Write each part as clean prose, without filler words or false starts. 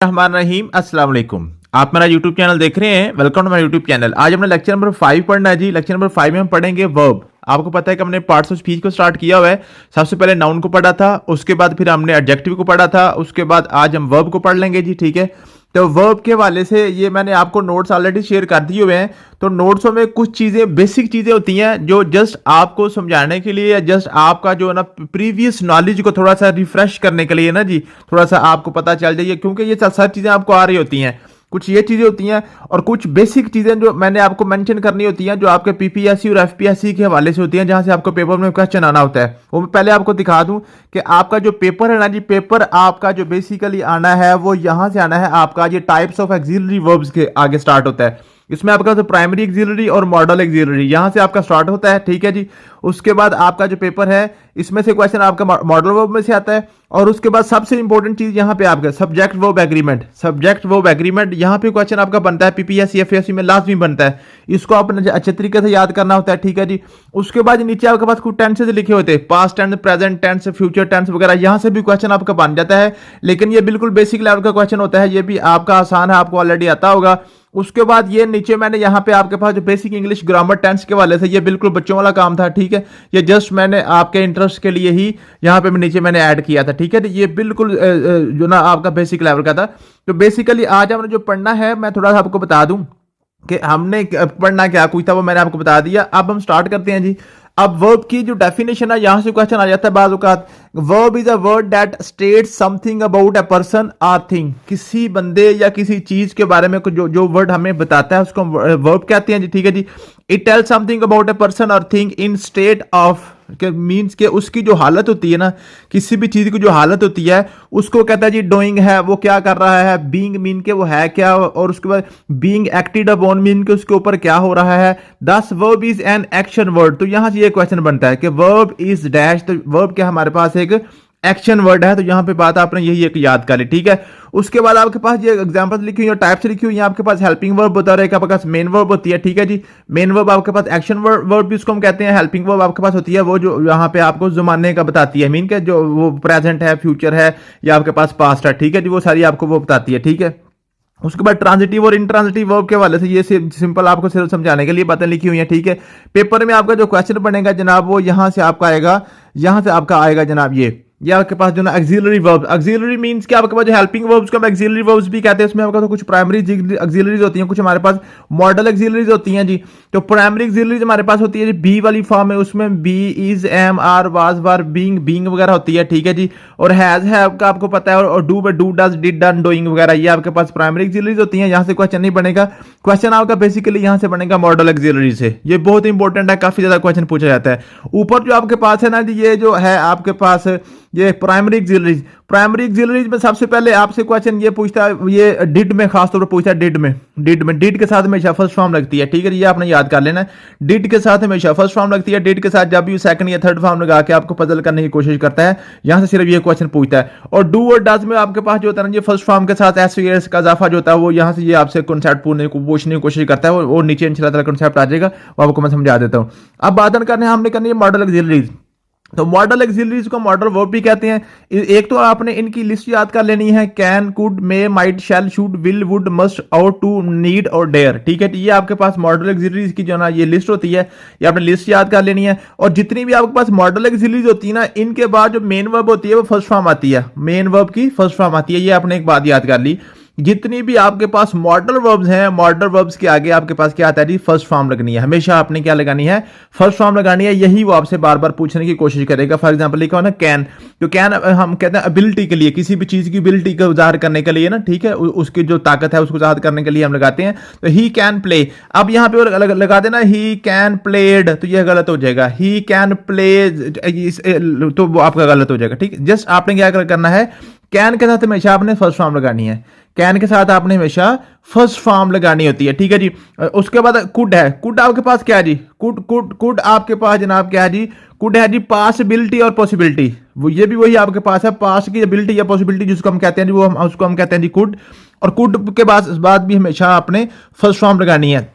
रहीम अस्सलाम वालेकुम। आप मेरा यूट्यूब चैनल देख रहे हैं, welcome to my YouTube channel. आज हमने लेक्चर नंबर 5 पढ़ना है जी। लेक्चर नंबर 5 में हम पढ़ेंगे वर्ब। आपको पता है कि हमने पार्ट्स ऑफ स्पीच को स्टार्ट किया हुआ है। सबसे पहले नाउन को पढ़ा था, उसके बाद फिर हमने एडजेक्टिव को पढ़ा था, उसके बाद आज हम वर्ब को पढ़ लेंगे जी। ठीक है, तो वर्ब के हवाले से ये मैंने आपको नोट्स ऑलरेडी शेयर कर दिए हुए हैं। तो नोट्सों में कुछ चीज़ें बेसिक चीज़ें होती हैं जो जस्ट आपको समझाने के लिए या जस्ट आपका जो है ना प्रीवियस नॉलेज को थोड़ा सा रिफ्रेश करने के लिए ना जी, थोड़ा सा आपको पता चल जाइए, क्योंकि ये सारी चीज़ें आपको आ रही होती हैं। कुछ ये चीज़ें होती हैं और कुछ बेसिक चीज़ें जो मैंने आपको मेंशन करनी होती हैं, जो आपके पीपीएससी और एफपीएससी के हवाले से होती हैं, जहां से आपको पेपर में क्वेश्चन आना होता है। वो मैं पहले आपको दिखा दूं कि आपका जो पेपर है ना जी, पेपर आपका जो बेसिकली आना है वो यहां से आना है। आपका ये टाइप्स ऑफ एक्सिलरी वर्ब्स के आगे स्टार्ट होता है। इसमें आपका तो प्राइमरी एक्सिलरी और मॉडल एक्सिलरी यहां से आपका स्टार्ट होता है। ठीक है जी, उसके बाद आपका जो पेपर है इसमें से क्वेश्चन आपका मॉडल वर्ब में से आता है। और उसके बाद सबसे इंपॉर्टेंट चीज यहां पे आपका subject verb agreement. Subject verb agreement यहां पे क्वेश्चन आपका बनता है, पीपीएससी एफपीएससी में लाजमी बनता है। इसको आपने अच्छे तरीके से याद करना होता है। ठीक है जी, उसके बाद नीचे आपके पास कुछ टेंसेज लिखे होते हैं, past tense, present tense, future tense वगैरह। यहां से भी क्वेश्चन आपका बन जाता है, लेकिन ये बिल्कुल बेसिक लेवल का क्वेश्चन होता है। ये भी आपका आसान है, आपको ऑलरेडी आता होगा। उसके बाद ये नीचे मैंने यहाँ पे आपके पास जो बेसिक इंग्लिश ग्रामर टेंस के वाले से, ये बिल्कुल बच्चों वाला काम था। ठीक है, ये जस्ट मैंने आपके इंटरेस्ट के लिए ही यहाँ पे नीचे मैंने ऐड किया था। ठीक है, तो ये बिल्कुल जो ना आपका बेसिक लेवल का था। तो बेसिकली आज हमने जो पढ़ना है, मैं थोड़ा सा आपको बता दूं कि हमने पढ़ना क्या कुछ था, वो मैंने आपको बता दिया। अब हम स्टार्ट करते हैं जी। अब वर्ब की जो डेफिनेशन है, यहां से क्वेश्चन आ जाता है बाज़ औक़ात। Verb is a word that states something about a person or thing. किसी बंदे या किसी चीज के बारे में जो वर्ड हमें बताता है उसको हम वर्ब कहते हैं जी। ठीक है जी, it tells something about a person or thing in state of, के मीन्स के उसकी जो हालत होती है ना, किसी भी चीज की जो हालत होती है उसको कहता है जी डूइंग है, वो क्या कर रहा है। बीइंग मीन के वो है क्या, और उसके बाद बीइंग एक्टेड अपॉन मीन के उसके ऊपर क्या हो रहा है। दस verb is an action word. तो यहां से ये क्वेश्चन बनता है कि वर्ब इज डैश, तो वर्ब क्या हमारे पास एक एक्शन वर्ड है। तो यहां पे बात आपने यही एक याद कर ली। ठीक है, उसके बाद आपके पास ये एग्जांपल्स लिखी हुई है, टाइप्स लिखी हुई है। आपके पास हेल्पिंग वर्ब बता रहे हैं, आपके पास मेन वर्ब होती है। ठीक है जी, मेन वर्ब आपके पास एक्शन वर्ब भी उसको हम कहते हैं। हेल्पिंग वर्ब आपके पास होती है वो जो यहाँ पे आपको जमाने का बताती है, मीन के जो वो प्रेजेंट है, फ्यूचर है, या आपके पास पास्ट है। ठीक है जी, वो सारी आपको वो बताती है। ठीक है, उसके बाद ट्रांजिटिव और इंट्रांजिटिव वर्ब के वाले से ये सिंपल आपको सिर्फ समझाने के लिए बातें लिखी हुई हैं। ठीक है, पेपर में आपका जो क्वेश्चन बनेगा जनाब, वो यहां से आपका आएगा, यहां से आपका आएगा जनाब ये आपके पास जो ना एक्सिलरी वर्ब्स। एक्सिलरी मींस कि आपके पास जो हेल्पिंग वर्ब्स को हम एक्सिलरी वर्ब्स भी कहते हैं। उसमें आपका तो कुछ प्राइमरी एक्सिलरीज होती हैं, कुछ हमारे पास मॉडल एक्सिलरीज होती हैं जी। तो प्राइमरी एक्सिलरीज हमारे पास होती है जी बी वाली फॉर्म है, उसमें be, is, am, are, was, were, being, being वगैरह होती है। ठीक है जी, और हैज है आपको पता है, और do do, does, did, done, doing वगैरह, ये आपके पास प्राइमरी एक्सिलरीज होती हैं। यहां से क्वेश्चन नहीं बनेगा, क्वेश्चन आपका बेसिकली यहां से बनेगा मॉडल एक्सिलरी से। ये बहुत इंपॉर्टेंट है, काफी ज्यादा क्वेश्चन पूछा जाता है। ऊपर जो आपके पास है ना जी, ये जो है आपके पास ये प्राइमरी एक्सिलरीज। प्राइमरी एक्सिलरीज में सबसे पहले आपसे क्वेश्चन ये पूछता है, ये डिड में खासतौर पर पूछता है। डिड के साथ हमेशा फर्स्ट फॉर्म लगती है। ठीक है, ये आपने याद कर लेना है, डिड के साथ हमेशा फर्स्ट फॉर्म लगती है। डिड के साथ जब भी सेकंड या थर्ड फॉर्म लगा के आपको पजल करने की कोशिश करता है, यहां से सिर्फ ये क्वेश्चन पूछता है। और डू और डज में आपके पास जो होता है ना, ये फर्स्ट फॉर्म के साथ एस का इजाफा जो होता है, वो यहां से ये आपसे कॉन्सेप्ट पूछने की कोशिश करता है। वो नीचे इंशाल्लाह कॉन्सेप्ट आ जाएगा, वो आपको मैं समझा देता हूं। अब बात करने हमने करनी है मॉडल एक्सिलरीज। तो मॉडल एक्सिलरीज को मॉडल वर्ब भी कहते हैं। एक तो आपने इनकी लिस्ट याद कर लेनी है, can, could, may, might, shall, should, will, would, must, ought, need और डेयर। ठीक है, ये आपके पास मॉडल एक्सिलरीज की जो ना ये लिस्ट होती है, ये आपने लिस्ट याद कर लेनी है। और जितनी भी आपके पास मॉडल एक्सिलरीज होती है ना, इनके बाद जो मेन वर्ब होती है वो फर्स्ट फॉर्म आती है, मेन वर्ब की फर्स्ट फॉर्म आती है। ये आपने एक बात याद कर ली। जितनी भी आपके पास मॉडल वर्ब्स हैं, मॉडल वर्ब्स के आगे आपके पास क्या आता है जी, फर्स्ट फॉर्म लगनी है। हमेशा आपने क्या लगानी है, फर्स्ट फॉर्म लगानी है। यही वो आपसे बार बार पूछने की कोशिश करेगा। फॉर एग्जांपल लिखा हो ना कैन, तो कैन हम कहते हैं एबिलिटी के लिए, किसी भी चीज की एबिलिटी को जाहिर करने के लिए ना। ठीक है, उसकी जो ताकत है उसको जाहिर करने के लिए हम लगाते हैं। तो ही कैन प्ले, अब यहां पे लगा देना ही कैन प्लेड, तो यह गलत हो जाएगा। ही कैन प्ले, तो वो आपका गलत हो जाएगा। ठीक है, जस्ट आपने क्या करना है, कैन के साथ हमेशा आपने फर्स्ट फॉर्म लगानी है। कैन के साथ आपने हमेशा फर्स्ट फॉर्म लगानी होती है। ठीक है जी, उसके बाद कुड है। कुड आपके पास क्या है जी, कुड आपके पास जनाब क्या है जी, कुड है जी पॉसिबिलिटी और पॉसिबिलिटी। वो ये भी वही आपके पास है, पास की एबिलिटी या पॉसिबिलिटी जिसको हम कहते हैं जी, वो उसको हम कहते हैं जी कुड। और कुड के बाद भी हमेशा आपने फर्स्ट फॉर्म लगानी है।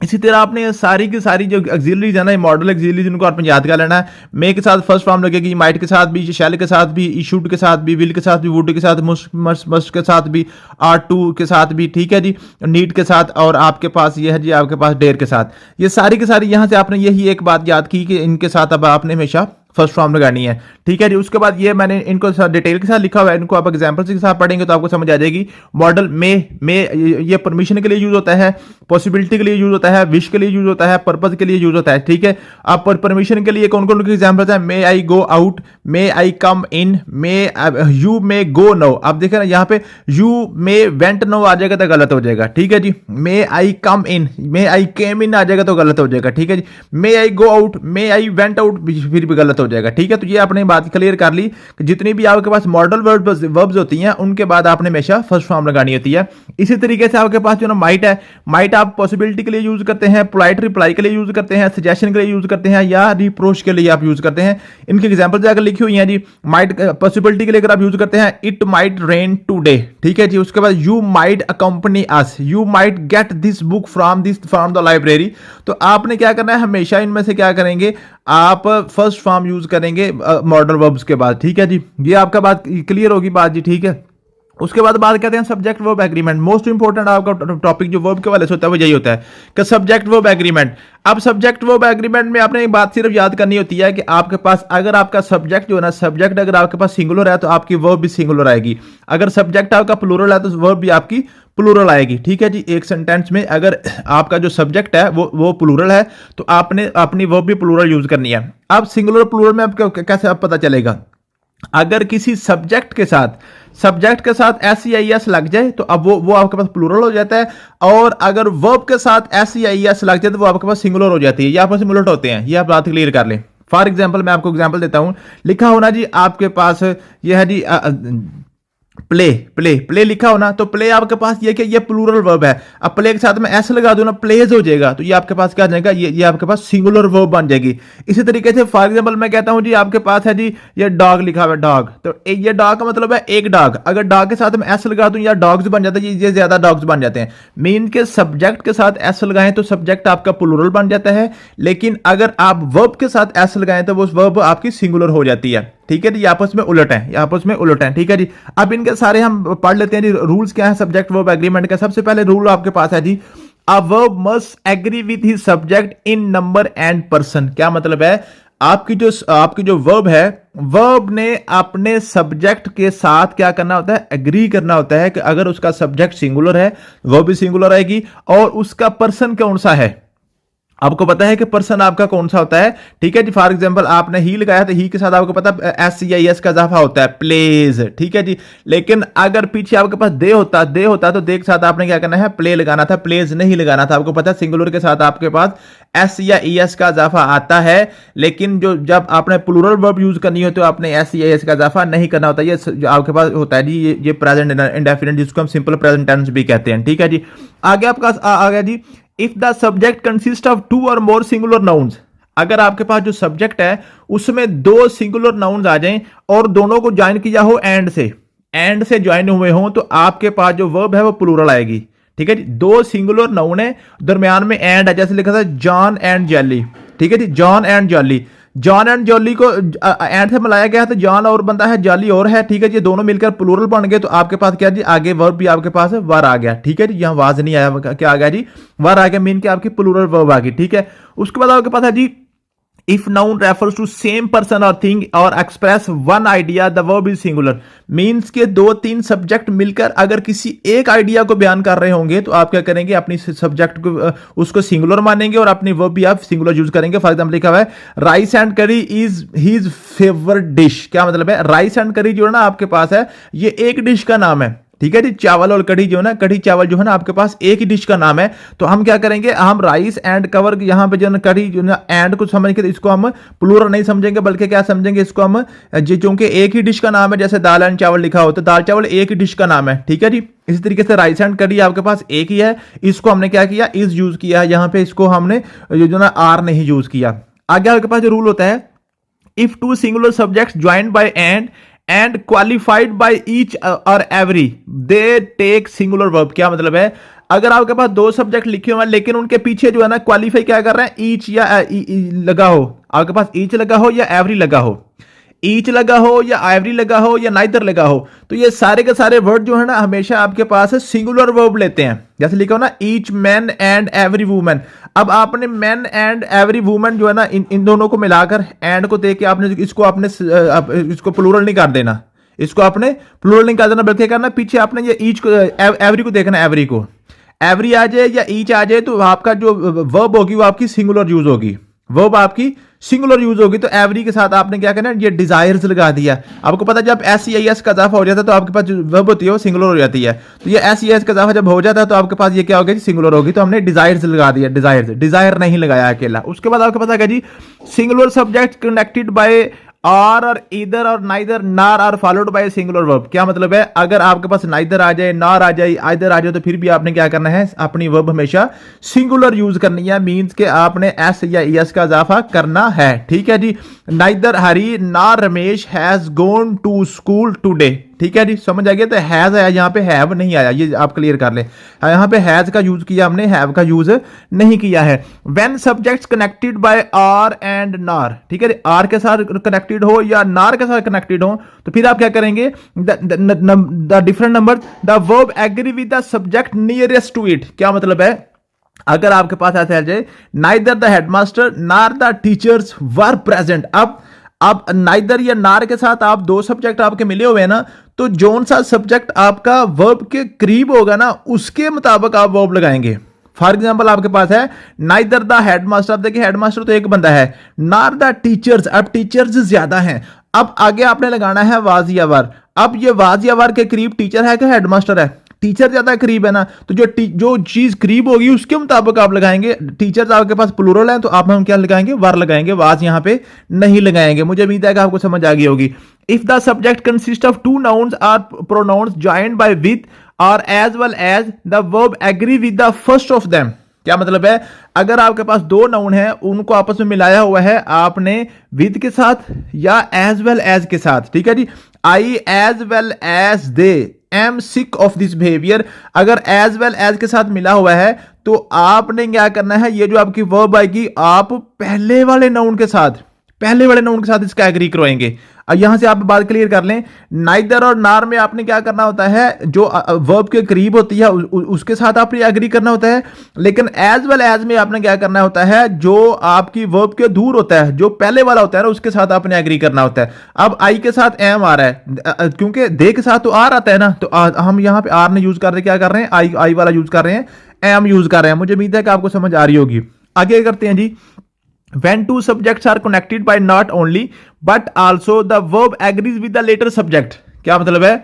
इसी तरह आपने ये सारी की सारी जो एक्सिलरीज है ना, मॉडल एक्सिलरीज, इनको आपने याद कर लेना है। मे के साथ फर्स्ट फॉर्म लगेगी, माइट के साथ भी, शेल के साथ भी, इशूड के साथ भी, विल के साथ भी, वुड के साथ, मस्ट के साथ भी, आर टू के साथ भी, ठीक है जी, नीड के साथ, और आपके पास ये है जी आपके पास डेयर के साथ। ये सारी की सारी यहां से आपने यही एक बात याद की कि इनके साथ अब आपने हमेशा फर्स्ट फॉर्म लगानी है, ठीक है जी। उसके बाद ये मैंने इनको डिटेल के साथ लिखा हुआ है, इनको आप एग्जांपल्स के साथ पढ़ेंगे तो आपको समझ आ जाएगी। मॉडल में ये परमिशन के लिए यूज होता है, पॉसिबिलिटी के लिए यूज होता है, विश के लिए यूज होता है, पर्पज के लिए यूज होता है, ठीक है। आप परमिशन के लिए कौन कौन के एग्जांपल्स हैं? May I go out, may I come in, may you may go no. आप देखें ना यहाँ पे यू मे वेंट नो आ जाएगा तो गलत हो जाएगा, ठीक है जी। मे आई कम इन, मे आई केम इन आ जाएगा तो गलत हो जाएगा, ठीक है जी। May I go out, may I went out फिर भी गलत हो जाएगा, ठीक है। तो ये आपने बात क्लियर कर ली कि जितनी भी आपके पास मॉडल वर्ब्स होती हैं उनके बाद आपने हमेशा फर्स्ट फॉर्म लगानी होती है। इसी तरीके से आपके पास जो ना माइट है, माइट आप पॉसिबिलिटी के लिए यूज करते हैं, पोलाइट रिप्लाई के लिए यूज करते हैं, सजेशन के लिए यूज करते हैं, या रिप्रोच के लिए आप यूज करते हैं। इनके एग्जांपल जाकर लिखी हुई हैं जी। माइट पॉसिबिलिटी के लिए अगर आप यूज करते हैं, इट माइट रेन टुडे, ठीक है जी। उसके बाद you might अकंपनी us, you might get this book from the library. तो आपने क्या करना है, हमेशा इनमें से क्या करेंगे, आप फर्स्ट फॉर्म यूज करेंगे मॉडल वर्ब्स के बाद, ठीक है जी। ये आपका बात क्लियर होगी बात जी, ठीक है। उसके बाद बात करते हैं subject verb agreement. Most important आपका टॉपिक जो वर्ब के वाले से होता है वो यही होता है कि सब्जेक्ट वर्ब एग्रीमेंट। अब सब्जेक्ट वर्ब एग्रीमेंट में आपने एक बात सिर्फ याद करनी होती है कि आपके पास अगर आपका सब्जेक्ट जो है ना, सब्जेक्ट अगर आपके पास सिंगुलर है तो आपकी वर्ब भी सिंगुलर आएगी। अगर सब्जेक्ट आपका प्लूरल है तो वर्ब भी आपकी प्लूरल आएगी, ठीक है जी। एक सेंटेंस में अगर आपका जो सब्जेक्ट है वो प्लूरल है तो आपने अपनी वर्ब भी प्लूरल यूज करनी है। अब सिंगुलर प्लूरल में आपको कैसे आप पता चलेगा? अगर किसी सब्जेक्ट के साथ एस ई आई एस लग जाए तो अब वो आपके पास प्लूरल हो जाता है, और अगर वर्ब के साथ एस ई आई एस लग जाए तो वो आपके पास सिंगुलर हो जाती है। ये आपस में उलट होते हैं, ये आप बात क्लियर कर लें। फॉर एग्जाम्पल मैं आपको एग्जाम्पल देता हूं, लिखा होना जी आपके पास ये है जी प्ले लिखा हो ना, तो प्ले आपके पास ये कि ये प्लूरल वर्ब है। अब प्ले के साथ में एस लगा दूं ना, प्लेज हो जाएगा, तो ये आपके पास क्या आ जाएगा, ये आपके पास सिंगुलर वर्ब बन जाएगी। इसी तरीके से फॉर एग्जांपल मैं कहता हूं जी आपके पास है जी ये डॉग लिखा हुआ है, डॉग, तो ये डॉग का मतलब है एक डॉग। अगर डॉग के साथ में एस लगा दूं या डॉग्स बन जाता है, ये ज्यादा डॉग्स बन जाते हैं। मीन के सब्जेक्ट के साथ एस लगाएं तो सब्जेक्ट आपका प्लूरल बन जाता है, लेकिन अगर आप वर्ब के साथ एस लगाएं तो वो वर्ब आपकी सिंगुलर हो जाती है, ठीक है जी। आपस में उलट है, आपस में उलट है, ठीक है जी। अब इनके सारे हम पढ़ लेते हैं जी। रूल्स क्या है सब्जेक्ट वर्ब एग्रीमेंट का? सबसे पहले रूल आपके पास है जी, a verb must agree with his subject in number and person. क्या मतलब है? आपकी जो वर्ब है, वर्ब ने अपने सब्जेक्ट के साथ क्या करना होता है, एग्री करना होता है कि अगर उसका सब्जेक्ट सिंगुलर है वर्ब भी सिंगुलर आएगी, और उसका पर्सन कौन सा है, आपको पता है कि पर्सन आपका कौन सा होता है, ठीक है जी। फॉर एग्जांपल आपने ही लगाया तो ही के साथ आपको पता एस सी आई एस का इजाफा होता है, प्लेज, ठीक है जी। लेकिन अगर पीछे आपके पास दे होता तो दे के साथ आपने क्या करना है, प्ले लगाना था, प्लेज नहीं लगाना था। आपको पता है सिंगुलर के साथ आपके पास एस या ई एस का इजाफा आता है, लेकिन जब आपने प्लूरल वर्ब यूज करनी हो तो आपने एस या एस का इजाफा नहीं करना होता। ये आपके पास होता है जी ये प्रेजेंट इंडेफिनिट, जिसको हम सिंपल प्रेजेंट टेंस भी कहते हैं, ठीक है जी। आगे आपका आ गया जी, if the subject consist of 2 or more singular nouns. अगर आपके पास जो सब्जेक्ट है उसमें 2 सिंगुलर नाउन्स आ जाएं और दोनों को ज्वाइन किया हो एंड से ज्वाइन हुए हो, तो आपके पास जो वर्ब है वो प्लूरल आएगी, ठीक है जी। 2 सिंगुलर नाउन है, दरमियान में एंड है, जैसे लिखा था जॉन एंड जेली, ठीक है जी। John and Jolly, John and Jolly को एंड से मिलाया गया तो जॉन और बंदा है, जॉली और है, ठीक है जी। दोनों मिलकर प्लूरल बन गए, तो आपके पास क्या जी, आगे वर्ब भी आपके पास वर आ गया, ठीक है जी। यहाँ वाज नहीं आया, क्या आ गया जी, वर आ गया, मीन के आपकी प्लूरल वर्ब आ गई, ठीक है। उसके बाद आपके पास है जी, if noun refers to same person or thing or express one idea the verb is singular। Means के 2-3 सब्जेक्ट मिलकर अगर किसी एक आइडिया को बयान कर रहे होंगे तो आप क्या करेंगे, अपनी सब्जेक्ट को उसको सिंगुलर मानेंगे और अपनी वर्ब भी आप सिंगुलर यूज करेंगे। फॉर एग्जांपल लिखा हुआ है राइस एंड करी इज हिज फेवरेट डिश। क्या मतलब है, राइस एंड करी जो है ना आपके पास है, ये एक डिश का नाम है, ठीक है जी। चावल और कढ़ी जो है ना, कढ़ी चावल जो है ना आपके पास एक ही डिश का नाम है। तो हम क्या करेंगे, हम राइस एंड कवर यहाँ पे जो है कढ़ी जो है एंड को समझ के इसको हम प्लूरल नहीं समझेंगे, बल्कि क्या समझेंगे, इसको हम चूंकि एक ही डिश का नाम है, जैसे दाल एंड चावल लिखा हो तो दाल चावल एक ही डिश का नाम है, ठीक है जी। इसी तरीके से राइस एंड कढ़ी आपके पास एक ही है, इसको हमने क्या किया, इज यूज किया, यहाँ पे इसको हमने जो ना आर नहीं यूज किया। आगे आपके पास जो रूल होता है, if 2 singular subjects joined by and qualified by each or every they take singular verb. क्या मतलब है, अगर आपके पास दो सब्जेक्ट लिखे हुए हैं लेकिन उनके पीछे जो है ना क्वालिफाई क्या कर रहे हैं, ईच या लगा हो, आपके पास ईच लगा हो या एवरी लगा हो, ईच लगा हो या एवरी लगा हो या नाइदर लगा हो, तो ये सारे के सारे वर्ड जो है ना हमेशा आपके पास सिंगुलर वर्ब लेते हैं। जैसे लिखा हो ना each man and every woman. अब आपने मैन एंड एवरी वुमन जो है ना इन दोनों को मिलाकर एंड को देख के आपने इसको प्लूरल नहीं कर देना, इसको आपने प्लूरल नहीं कर देना, बल्कि करना पीछे आपने ये ईच को एवरी को देखना, एवरी को एवरी आ जाए या ईच आ जाए तो आपका जो वर्ब होगी वो आपकी सिंगुलर यूज होगी, वर्ब आपकी सिंगुलर यूज होगी। तो एवरी के साथ आपने क्या करना है, ये डिजायर्स लगा दिया। आपको पता है जब SEIS का इजाफा हो जाता है तो आपके पास जो वर्ब होती है वो सिंगुलर हो जाती है। तो ये SEIS का इजाफा जब हो जाता है तो आपके पास ये क्या होगा जी, सिंगुलर होगी। तो हमने डिजायर्स लगा दिया, डिजायर नहीं लगाया अकेला। उसके बाद आपको पता है जी singular subject connected by or or either or neither nor are followed by singular verb. क्या मतलब है, अगर आपके पास नाइदर आ जाए, नार आ जाए, आइदर आ जाए तो फिर भी आपने क्या करना है, अपनी वर्ब हमेशा सिंगुलर यूज करनी है। मींस के आपने एस या एस का इजाफा करना है। ठीक है जी, neither Hari nor Ramesh has gone to school today. ठीक है जी, समझ आ गया। तो हैज आया, यहाँ पे हैव नहीं आया, ये आप क्लियर कर ले। यहाँ पे हैज का यूज किया हमने, हैव का यूज नहीं किया है। When subjects connected by or and nor, ठीक है, आर के साथ कनेक्टेड हो या नार के साथ कनेक्टेड हो तो फिर आप क्या करेंगे, the different number the verb agree with the subject nearest to it. क्या मतलब है, अगर आपके पास ऐसे आ जाए neither the headmaster nor the teachers were present. अब नाइदर या नार के साथ आप दो सब्जेक्ट आपके मिले हुए हैं ना, तो जोन सा सब्जेक्ट आपका वर्ब के करीब होगा ना उसके मुताबिक आप वर्ब लगाएंगे। फॉर एग्जाम्पल आपके पास है नाइदर द हेडमास्टर, अब देखिए हेडमास्टर तो एक बंदा है, नार द टीचर्स, अब टीचर्स ज्यादा हैं। अब आगे आपने लगाना है वाज या वर। अब ये वाज या वर के करीब टीचर है कि हेडमास्टर है, टीचर ज्यादा करीब है ना, तो जो चीज करीब होगी उसके मुताबिक आप लगाएंगे। टीचर्स आपके पास प्लूरल है तो आप हम क्या लगाएंगे, वर लगाएंगे, वाज यहां पे नहीं लगाएंगे। मुझे उम्मीद है कि आपको समझ आ गई होगी। If the subject consist of two nouns or pronouns joined by with or as well as the verb agree with the first of them. क्या मतलब है, अगर आपके पास दो नाउन है उनको आपस में मिलाया हुआ है आपने विद के साथ या एज वेल एज के साथ। ठीक है जी, I as well as they am sick of this behaviour, अगर एज वेल एज के साथ मिला हुआ है तो आपने क्या करना है, ये जो आपकी वर्ब आएगी आप पहले वाले नाउन के साथ इसका एग्री करवाएंगे। अब यहां से आप बात क्लियर कर लें, नाइदर और नार में आपने क्या करना होता है, जो वर्ब के करीब होती है उसके साथ आपने एग्री करना होता है। लेकिन एज वेल एज में आपने क्या करना होता है, जो आपकी वर्ब के दूर होता है, जो पहले वाला होता है ना उसके साथ आपने एग्री करना होता है। अब आई के साथ एम आ रहा है, क्योंकि दे के साथ तो आर आता है ना, तो हम यहां पे आर ने यूज कर रहे, क्या कर रहे हैं, आई वाला यूज कर रहे हैं, एम यूज कर रहे हैं। मुझे उम्मीद है कि आपको समझ आ रही होगी। आगे करते हैं जी, when two subjects are connected by not only but also the verb agrees with the later subject। क्या मतलब है,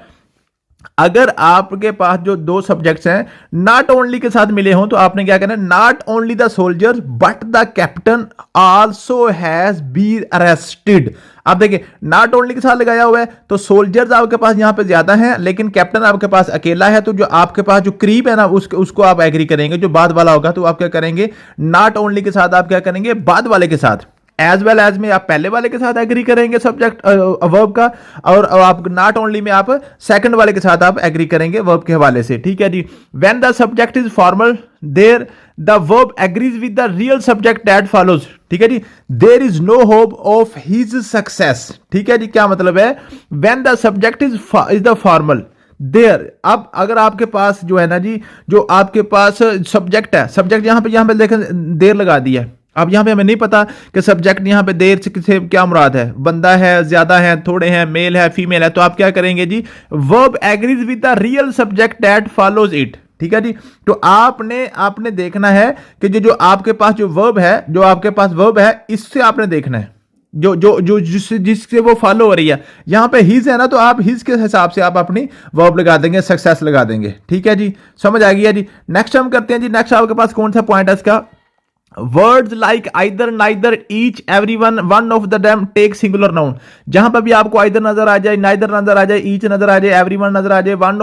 अगर आपके पास जो दो सब्जेक्ट्स हैं नॉट ओनली के साथ मिले हों तो आपने क्या करना है, not only the soldier but the captain also has been arrested. आप देखिए नॉट ओनली के साथ लगाया हुआ है तो सोल्जर्स आपके पास यहां पे ज्यादा हैं लेकिन कैप्टन आपके पास अकेला है, तो जो आपके पास जो करीब है ना उसको आप एग्री करेंगे। जो बाद वाला होगा तो आप क्या करेंगे, नॉट ओनली के साथ आप क्या करेंगे, बाद वाले के साथ। एज वेल एज में आप पहले वाले के साथ एग्री करेंगे सब्जेक्ट वर्ब का, और आप नॉट ओनली में आप सेकंड वाले के साथ आप एग्री करेंगे वर्ब के हवाले से। ठीक है जी, when the subject is formal there the verb agrees with the real subject that follows. ठीक है जी, there is no hope of his success. ठीक है जी, क्या मतलब है, when the subject is the formal there. अब अगर आपके पास जो है ना जी, जो आपके पास सब्जेक्ट है, सब्जेक्ट यहां पे देखें देर लगा दिया है। अब यहां पे हमें नहीं पता कि सब्जेक्ट यहां पे देर से क्या मुराद है, बंदा है, ज्यादा है, थोड़े हैं, मेल है, फीमेल है, तो आप क्या करेंगे जी, verb agrees with the real subject that follows it. ठीक है जी, तो आपने देखना है कि जो आपके पास जो वर्ब है इससे आपने देखना है जो जिससे वो फॉलो हो रही है। यहां पे हिज है ना, तो आप हिज के हिसाब से आप अपनी वर्ब लगा देंगे, सक्सेस लगा देंगे। ठीक है जी, समझ आ गया जी। नेक्स्ट हम करते हैं जी, नेक्स्ट आपके पास कौन सा पॉइंट है इसका, words like either neither each every one of the them take singular noun. जहां पर भी आपको आइदर नजर आ जाए, नाइदर नजर आ जाए, ईच नजर आ जाए, एवरी वन नजर आ जाए, वन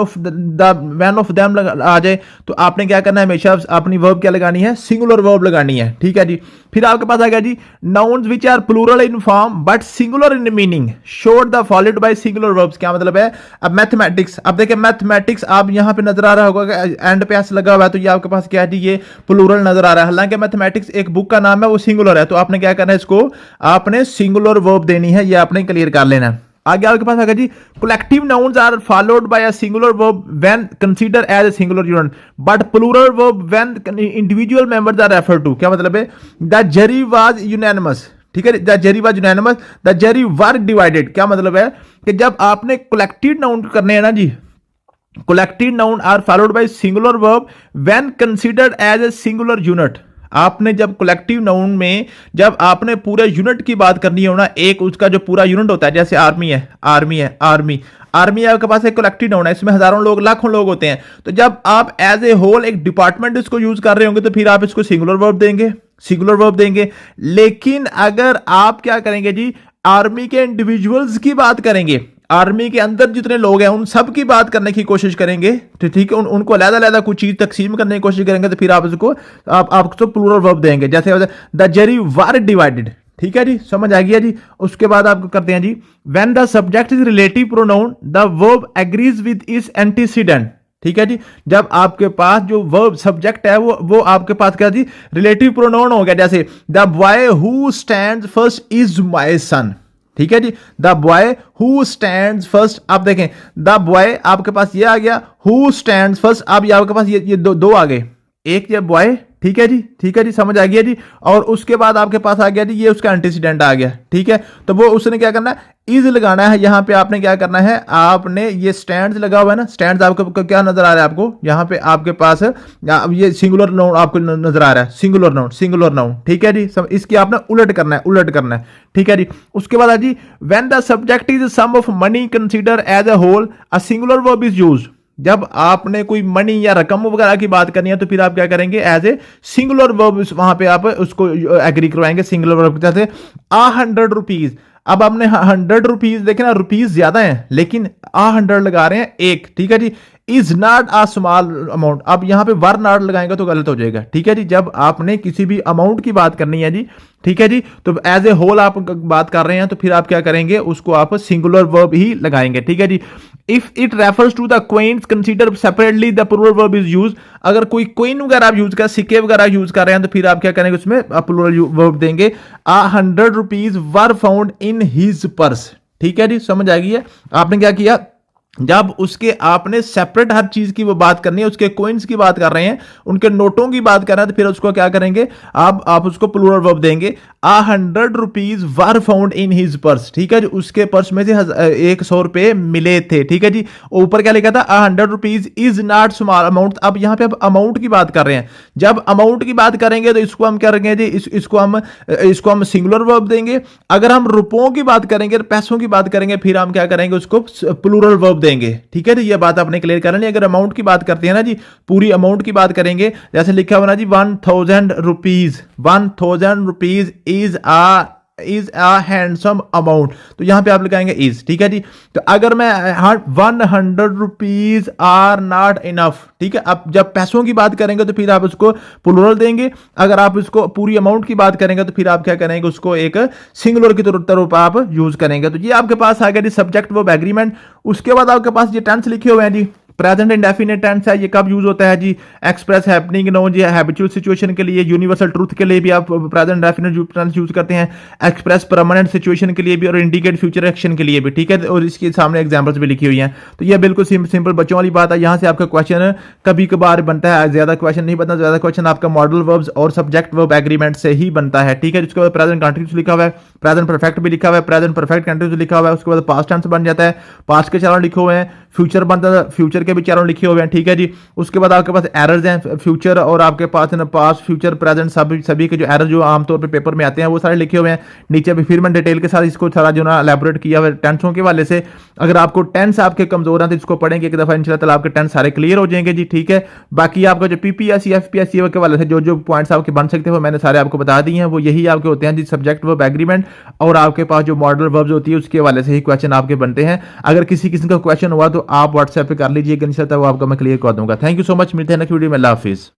ऑफ देम आ जाए, तो आपने क्या करना है, हमेशा अपनी वर्ब क्या लगानी है, सिंगुलर वर्ब लगानी है। ठीक है जी। फिर आपके पास आ गया जी nouns which are plural in form but singular in meaning should the followed by singular verbs. क्या मतलब है? अब मैथमेटिक्स, अब देखिए मैथमेटिक्स आप यहां पे नजर आ रहा होगा, एंड पे एस लगा हुआ है, तो ये आपके पास क्या है जी, ये प्लूरल नजर आ रहा है। हालांकि मैथमेटिक्स एक बुक का नाम है, वो सिंगुलर है, तो आपने क्या करना है, इसको आपने सिंगुलर वर्ब देनी है, ये आपने क्लियर कर लेना है। आगे आपके पास आगे जी collective nouns are followed by a singular verb when consider as a singular unit but plural verb when individual members are refer to. क्या मतलब है? The jury was unanimous. ठीक है, the jury was unanimous, the jury were divided. क्या मतलब है कि जब आपने कलेक्टिव नाउन करने हैं ना जी, collective noun are followed by singular verb when considered as a singular unit. आपने जब कलेक्टिव नाउन में जब आपने पूरे यूनिट की बात करनी हो ना, एक उसका जो पूरा यूनिट होता है, जैसे आर्मी है, आर्मी आपके पास एक कलेक्टिव नाउन है, इसमें हजारों लोग, लाखों लोग होते हैं, तो जब आप एज ए होल एक डिपार्टमेंट इसको यूज कर रहे होंगे, तो फिर आप इसको सिंगुलर वर्ब देंगे, सिंगुलर वर्ब देंगे। लेकिन अगर आप क्या करेंगे जी, आर्मी के इंडिविजुअल्स की बात करेंगे, आर्मी के अंदर जितने लोग हैं उन सब की बात करने की कोशिश करेंगे, तो ठीक है, उनको अलग-अलग कुछ चीज तकसीम करने की कोशिश करेंगे, तो फिर आप उसको आपको प्लूरल वर्ब देंगे। जैसे द जरी वर डिवाइडेड। ठीक है जी, समझ आ गया जी। उसके बाद आपको करते हैं जी when the subject is relative pronoun the verb agrees with its antecedent. ठीक है जी, जब आपके पास जो वर्ब सब्जेक्ट है वो आपके पास क्या जी, रिलेटिव प्रोनाउन हो गया। जैसे the boy who stands first is my son. ठीक है जी, the boy who stands first. आप देखें द बॉय आपके पास ये आ गया, हु स्टैंड्स फर्स्ट, अब ये आपके पास ये दो आ गए, एक ये बॉय। ठीक है जी, ठीक है जी, समझ आ गया जी। और उसके बाद आपके पास आ गया जी, ये उसका एंटीसीडेंट आ गया। ठीक है, तो वो उसने क्या करना है, इज लगाना है। यहां पे आपने क्या करना है, आपने ये स्टैंड्स लगा हुआ है ना, स्टैंड्स आपको क्या नजर आ रहा है, आपको यहां पे आपके पास ये सिंगुलर नाउन आपको नजर आ रहा है, सिंगुलर नाउन, सिंगुलर नाउन। ठीक है जी, इसकी आपने उलट करना है, उलट करना है। ठीक है जी, उसके बाद जी when the subject is sum of money consider as a whole a singular verb is used. जब आपने कोई मनी या रकम वगैरह की बात करनी है, तो फिर आप क्या करेंगे, एज ए सिंगुलर वर्ब वहां पे आप उसको एग्री करवाएंगे, सिंगुलर वर्ब। जैसे ₹100। अब आपने 100 रुपीज देखे ना, रुपीज ज्यादा है, लेकिन 100 लगा रहे हैं एक। ठीक है जी, is not a small amount. अब यहां पे वर नॉट लगाएंगे तो गलत हो जाएगा। ठीक है जी, जब आपने किसी भी अमाउंट की बात करनी है जी, ठीक है जी, तो एज ए होल आप बात कर रहे हैं, तो फिर आप क्या करेंगे, उसको आप सिंगुलर वर्ब ही लगाएंगे। ठीक है जी, if it refers to the quantities consider separately the plural verb is use. अगर कोई क्वेन वगैरह आप यूज कर, सिक्के वगैरह यूज कर रहे हैं, तो फिर आप क्या करेंगे, उसमें प्लूरल वर्ब देंगे। ₹100 were found in his purse. ठीक है जी, समझ आ गई है। आपने क्या किया, जब उसके आपने सेपरेट हर चीज की वो बात करनी है, उसके कोइंस की बात कर रहे हैं, उनके नोटों की बात कर रहे हैं, तो फिर उसको क्या करेंगे, आप उसको प्लूरल वर्ब देंगे। ₹100 were found in his purse. ठीक है जी, उसके पर्स में से 100 रुपए मिले थे। ठीक है जी, ऊपर क्या लिखा था, ₹100 इज नॉट स्मॉल अमाउंट। अब यहां पे अमाउंट की बात कर रहे हैं, जब अमाउंट की बात करेंगे तो इसको हम क्या करेंगे जी, इसको हम सिंगुलर वर्ब देंगे। अगर हम रुपयों की बात करेंगे, पैसों की बात करेंगे, फिर हम क्या करेंगे, उसको प्लूरल वर्ब देंगे। ठीक है जी, ये बात आपने क्लियर करनी है। अगर अमाउंट की बात करते हैं ना जी, पूरी अमाउंट की बात करेंगे, जैसे लिखा हुआ ना जी ₹1000, ₹1000 इज आ हैंडसम अमाउंट, तो यहां पे आप लगाएंगे इज। ठीक है जी, तो अगर मैं ₹100 आर नॉट इनफ। ठीक है, अब जब पैसों की बात करेंगे तो फिर आप उसको प्लूरल देंगे। अगर आप इसको पूरी अमाउंट की बात करेंगे तो फिर आप क्या करेंगे, उसको एक सिंगुलर की तरफ आप यूज करेंगे। तो ये आपके पास आ गया जी सब्जेक्ट वर्ब एग्रीमेंट। उसके बाद आपके पास ये टेंस लिखे हुए हैं जी, प्रेजेंट इंडेफिनिट टेंस है, ये कब यूज होता है जी, एक्सप्रेस हैपनिंग नो जी, हैबिचुअल सिचुएशन के लिए, यूनिवर्सल ट्रूथ के लिए भी आप प्रेजेंट इंडेफिनिट टेंस यूज करते हैं, एक्सप्रेस परमानेंट सिचुएशन के लिए भी, और इंडिकेट फ्यूचर एक्शन के लिए भी। ठीक है, और इसके सामने एग्जांपल्स भी लिखी हुई हैं। तो ये बिल्कुल सिंपल बच्चों वाली बात है। यहां से आपका क्वेश्चन कभी कभार बनता है, ज्यादा क्वेश्चन नहीं बनता, ज्यादा क्वेश्चन आपका मॉडल वर्ब्स और सब्जेक्ट वर्ब एग्रीमेंट से ही बनता है। ठीक है, उसके बाद प्रेजेंट कंटिन्यूअस लिखा हुआ है, प्रेजेंट परफेक्ट भी लिखा हुआ है, प्रेजेंट परफेक्ट कंटिन्यूअस लिखा हुआ है, उसके बाद पास्ट टेंस बन जाता है, पास्ट के चरण लिखे हुए हैं, फ्यूचर बनता है, फ्यूचर के भी चारों लिखे हुए हैं, ठीक है जी। उसके बाद आपके पास एरर्स हैं फ्यूचर, और आपके पास है ना पास्ट फ्यूचर प्रेजेंट सभी के जो एरर जो आमतौर पे पेपर में आते हैं वो सारे लिखे हुए हैं। नीचे भी फिर मैं डिटेल के साथ इसको सारा जो ना एलैबोरेट किया हुआ है टेंसों के वाले से। अगर आपको टेंस आपके कमजोर हैं तो इसको पढ़ेंगे एक दफा इंशाल्लाह ताला आपके टेंस सारे क्लियर हो जाएंगे जी, ठीक है। बाकी आपका जो पीपीएससी एफपीएससी के वाले से जो जो पॉइंट्स आपके बन सकते हैं वो मैंने सारे आपको बता दिए हैं। वो यही आपके होते हैं जी, सब्जेक्ट वर्ब एग्रीमेंट, और आपके पास जो मॉडल वर्ब्स होती है उसके वाले से ही क्वेश्चन आपके बनते हैं। अगर किसी किस्म का क्वेश्चन हुआ तो आप व्हाट्सएप पे कर लीजिएगा, इंशाल्लाह वो आपको मैं क्लियर कर दूंगा। थैंक यू सो मच, मिलते हैं नेक्स्ट वीडियो में। अल्लाह हाफिज।